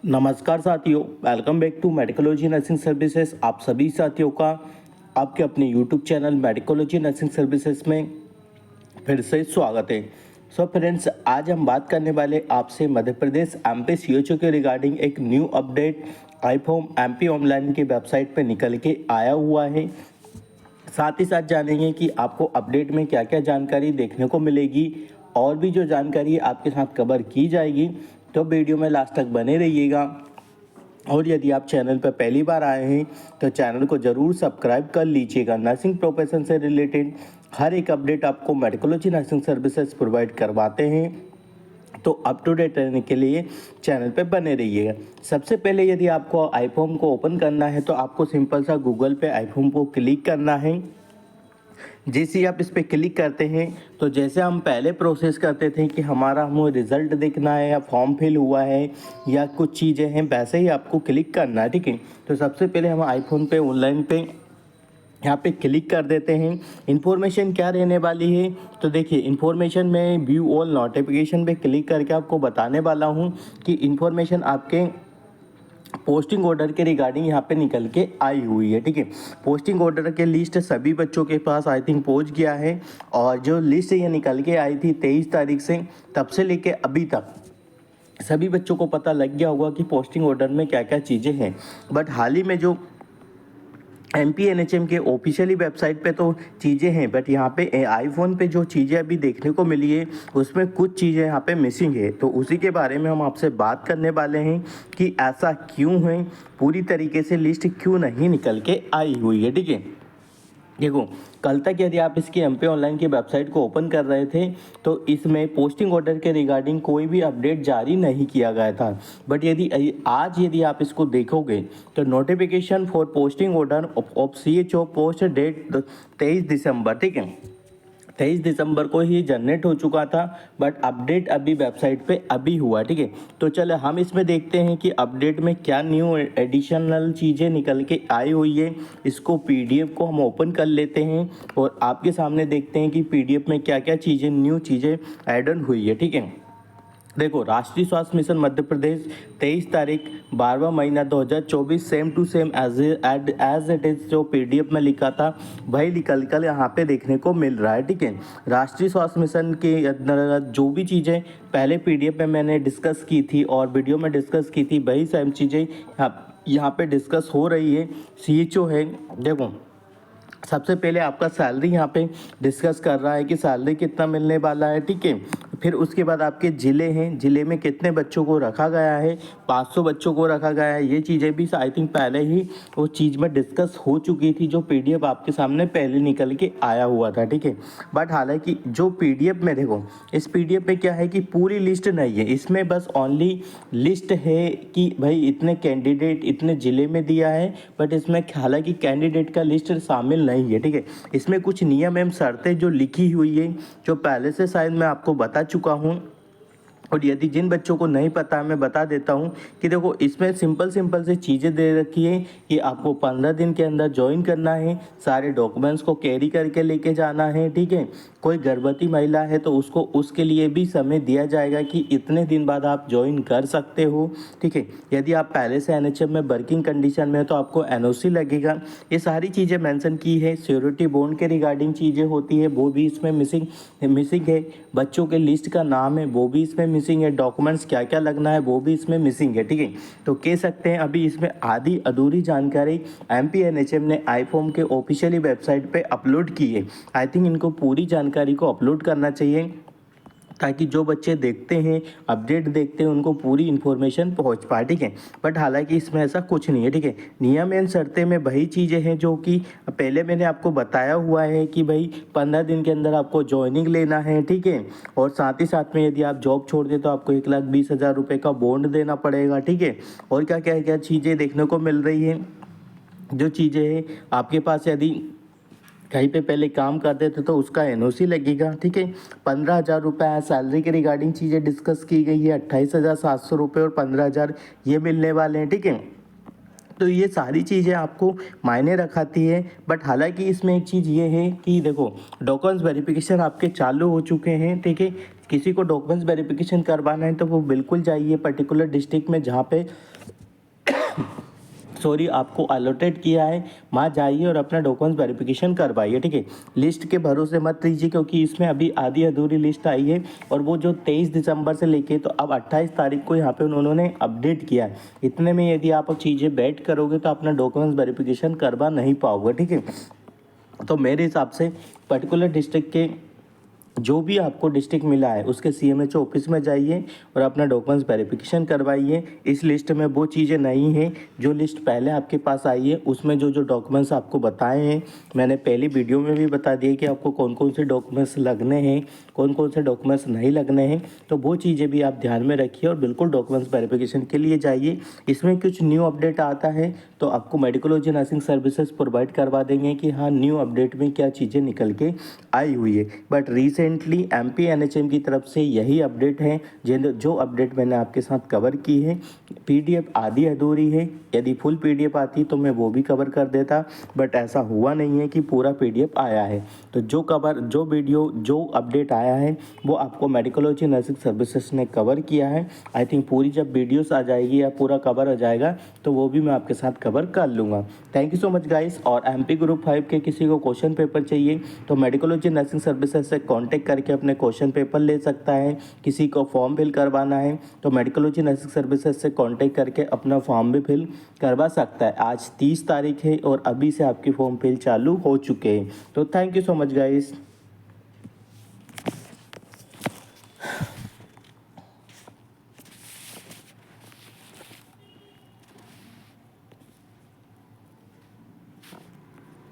नमस्कार साथियों, welcome back to Medicology nursing services. आप सभी साथियों का आपके अपने YouTube channel Medicology nursing services में फिर से स्वागत है। सो फ्रेंड्स, आज हम बात करने वाले आपसे मध्य प्रदेश एमपी सीएचओ के रिगार्डिंग एक न्यू अपडेट आईफॉर्म एमपी ऑनलाइन की वेबसाइट पर निकल के आया हुआ है। साथ ही साथ जानेंगे कि आपको अपडेट में क्या क्या जानकारी देखने को मिलेगी और भी जो जानकारी आपके साथ कवर की जाएगी, तो वीडियो में लास्ट तक बने रहिएगा। और यदि आप चैनल पर पहली बार आए हैं तो चैनल को ज़रूर सब्सक्राइब कर लीजिएगा। नर्सिंग प्रोफेशन से रिलेटेड हर एक अपडेट आपको मेडिकोलॉजी नर्सिंग सर्विसेज प्रोवाइड करवाते हैं, तो अप टू डेट रहने के लिए चैनल पे बने रहिएगा। सबसे पहले यदि आपको आईफॉर्म को ओपन करना है तो आपको सिंपल सा गूगल पे आईफॉर्म को क्लिक करना है। जैसे ही आप इस पर क्लिक करते हैं तो जैसे हम पहले प्रोसेस करते थे कि हमें रिज़ल्ट देखना है या फॉर्म फिल हुआ है या कुछ चीज़ें हैं, वैसे ही आपको क्लिक करना है। ठीक है, तो सबसे पहले हम आईफोन पे ऑनलाइन पे यहाँ पे क्लिक कर देते हैं। इन्फॉर्मेशन क्या रहने वाली है, तो देखिए इन्फॉर्मेशन में व्यू ऑल नोटिफिकेशन पे क्लिक करके आपको बताने वाला हूँ कि इन्फॉर्मेशन आपके पोस्टिंग ऑर्डर के रिगार्डिंग यहाँ पे निकल के आई हुई है। ठीक है, पोस्टिंग ऑर्डर के लिस्ट सभी बच्चों के पास आई थिंक पहुँच गया है, और जो लिस्ट ये निकल के आई थी 23 तारीख से, तब से लेके अभी तक सभी बच्चों को पता लग गया होगा कि पोस्टिंग ऑर्डर में क्या क्या चीज़ें हैं। बट हाल ही में जो MPNHM के ऑफिशियली वेबसाइट पे तो चीज़ें हैं, बट यहाँ पे आईफोन पे जो चीज़ें अभी देखने को मिली है उसमें कुछ चीज़ें यहाँ पे मिसिंग है, तो उसी के बारे में हम आपसे बात करने वाले हैं कि ऐसा क्यों है, पूरी तरीके से लिस्ट क्यों नहीं निकल के आई हुई है। ठीक है, देखो कल तक यदि आप इसकी एमपी ऑनलाइन की वेबसाइट को ओपन कर रहे थे तो इसमें पोस्टिंग ऑर्डर के रिगार्डिंग कोई भी अपडेट जारी नहीं किया गया था। बट यदि आप इसको देखोगे तो notification for posting order of CHO post date 23 December, ठीक है, 23 दिसंबर को ही जनरेट हो चुका था, बट अपडेट अभी वेबसाइट पे अभी हुआ। ठीक है, तो चलो हम इसमें देखते हैं कि अपडेट में क्या न्यू एडिशनल चीज़ें निकल के आई हुई है। इसको पीडीएफ को हम ओपन कर लेते हैं और आपके सामने देखते हैं कि पीडीएफ में क्या क्या चीज़ें न्यू चीज़ें ऐड ऑन हुई है। ठीक है, देखो राष्ट्रीय स्वास्थ्य मिशन मध्य प्रदेश 23 तारीख 12वां महीना 2024 same to same as it is जो पीडीएफ में लिखा था वही निकल कर यहाँ पे देखने को मिल रहा है। ठीक है, राष्ट्रीय स्वास्थ्य मिशन के अंतर्गत जो भी चीज़ें पहले पीडीएफ में मैंने डिस्कस की थी और वीडियो में डिस्कस की थी वही सेम चीज़ें यहाँ पे डिस्कस हो रही है। सीएचओ है, देखो सबसे पहले आपका सैलरी यहाँ पे डिस्कस कर रहा है कि सैलरी कितना मिलने वाला है। ठीक है, फिर उसके बाद आपके ज़िले हैं, ज़िले में कितने बच्चों को रखा गया है, 500 बच्चों को रखा गया है। ये चीज़ें भी आई थिंक पहले ही वो चीज़ में डिस्कस हो चुकी थी, जो पीडीएफ आपके सामने पहले निकल के आया हुआ था। ठीक है, बट हालांकि जो पीडीएफ में देखो, इस पीडीएफ में क्या है कि पूरी लिस्ट नहीं है, इसमें बस ओनली लिस्ट है कि भाई इतने कैंडिडेट इतने ज़िले में दिया है, बट इसमें हालांकि कैंडिडेट का लिस्ट शामिल नहीं है। ठीक है, इसमें कुछ नियम एवं शर्तें जो लिखी हुई है, जो पहले से शायद मैं आपको बता चुका हूँ, और यदि जिन बच्चों को नहीं पता मैं बता देता हूँ कि देखो इसमें सिंपल से चीज़ें दे रखी है कि आपको 15 दिन के अंदर ज्वाइन करना है, सारे डॉक्यूमेंट्स को कैरी करके लेके जाना है। ठीक है, कोई गर्भवती महिला है तो उसको उसके लिए भी समय दिया जाएगा कि इतने दिन बाद आप ज्वाइन कर सकते हो। ठीक है, यदि आप पहले से एनएचएम में वर्किंग कंडीशन में है तो आपको एनओसी लगेगा। ये सारी चीज़ें मेंशन की है। सिक्योरिटी बॉन्ड के रिगार्डिंग चीज़ें होती है वो भी इसमें मिसिंग है। बच्चों के लिस्ट का नाम है वो भी इसमें मिसिंग है। डॉक्यूमेंट्स क्या क्या लगना है वो भी इसमें मिसिंग है। ठीक है, तो कह सकते हैं अभी इसमें आधी अधूरी जानकारी MPNHM ने आईफॉर्म के ऑफिशियली वेबसाइट पे अपलोड की है। आई थिंक इनको पूरी जानकारी को अपलोड करना चाहिए ताकि जो बच्चे देखते हैं अपडेट देखते हैं उनको पूरी इन्फॉर्मेशन पहुंच पाए। ठीक है, बट हालांकि इसमें ऐसा कुछ नहीं है। ठीक है, नियम एवं शर्तें में वही चीज़ें हैं जो कि पहले मैंने आपको बताया हुआ है कि भाई 15 दिन के अंदर आपको ज्वाइनिंग लेना है। ठीक है, और साथ ही साथ में यदि आप जॉब छोड़ दें तो आपको 1,20,000 रुपये का बॉन्ड देना पड़ेगा। ठीक है, और क्या क्या क्या चीज़ें देखने को मिल रही हैं, जो चीज़ें हैं आपके पास यदि कहीं पे पहले काम करते थे तो उसका एनओसी लगेगा। ठीक है, 15,000 रुपये सैलरी के रिगार्डिंग चीज़ें डिस्कस की गई है। 28,700 रुपये और 15,000 ये मिलने वाले हैं। ठीक है, तो ये सारी चीज़ें आपको मायने रखाती है। बट हालांकि इसमें एक चीज़ ये है कि देखो डॉक्यूमेंट्स वेरिफिकेशन आपके चालू हो चुके हैं। ठीक है, किसी को डॉक्यूमेंट्स वेरिफिकेशन करवाना है तो वो बिल्कुल जाइए पर्टिकुलर डिस्ट्रिक्ट में जहाँ पे आपको अलॉटेड किया है, वहाँ जाइए और अपना डॉक्यूमेंट्स वेरिफिकेशन करवाइए, ठीक है। लिस्ट के भरोसे मत रहिए क्योंकि इसमें अभी आधी अधूरी लिस्ट आई है और वो जो 23 दिसंबर से लेके तो अब 28 तारीख को यहाँ पे उन्होंने अपडेट किया है। इतने में यदि आप चीज़ें वेट करोगे तो अपना डॉक्यूमेंट्स वेरिफिकेशन करवा नहीं पाओगे, ठीक है। तो मेरे हिसाब से पर्टिकुलर डिस्ट्रिक्ट के जो भी आपको डिस्ट्रिक्ट मिला है उसके सीएमएचओ ऑफिस में जाइए और अपना डॉक्यूमेंट्स वेरिफिकेशन करवाइए। इस लिस्ट में वो चीज़ें नहीं हैं जो लिस्ट पहले आपके पास आई है, उसमें जो जो डॉक्यूमेंट्स आपको बताए हैं मैंने पहली वीडियो में भी बता दिए कि आपको कौन कौन से डॉक्यूमेंट्स लगने हैं, कौन कौन से डॉक्यूमेंट्स नहीं लगने हैं। तो वो चीज़ें भी आप ध्यान में रखिए और बिल्कुल डॉक्यूमेंट्स वेरिफिकेशन के लिए जाइए। इसमें कुछ न्यू अपडेट आता है तो आपको मेडिकोलॉजी नर्सिंग सर्विसेज प्रोवाइड करवा देंगे कि हाँ न्यू अपडेट में क्या चीज़ें निकल के आई हुई है। बट रिसेंटली एमपी एनएचएम की तरफ से यही अपडेट है जो अपडेट मैंने आपके साथ कवर की है। पीडीएफ आधी अधूरी है, यदि फुल पीडीएफ आती तो मैं वो भी कवर कर देता, बट ऐसा हुआ नहीं है कि पूरा पीडीएफ आया है। तो जो वीडियो जो अपडेट आया है वो आपको मेडिकोलॉजी नर्सिंग सर्विसेज ने कवर किया है। आई थिंक पूरी जब वीडियोस आ जाएगी या पूरा कवर हो जाएगा तो वो भी मैं आपके साथ कवर कर लूँगा। Thank you so much guys. और एमपी ग्रुप 5 के किसी को क्वेश्चन पेपर चाहिए तो मेडिकोलॉजी नर्सिंग सर्विसेज से कांटेक्ट करके अपने क्वेश्चन पेपर ले सकता है। किसी को फॉर्म फिल करवाना है तो मेडिकोलॉजी नर्सिंग सर्विसेज से कांटेक्ट करके अपना फॉर्म भी फिल करवा सकता है। आज 30 तारीख है और अभी से आपकी फॉर्म फिल चालू हो चुके हैं। तो thank you so much guys.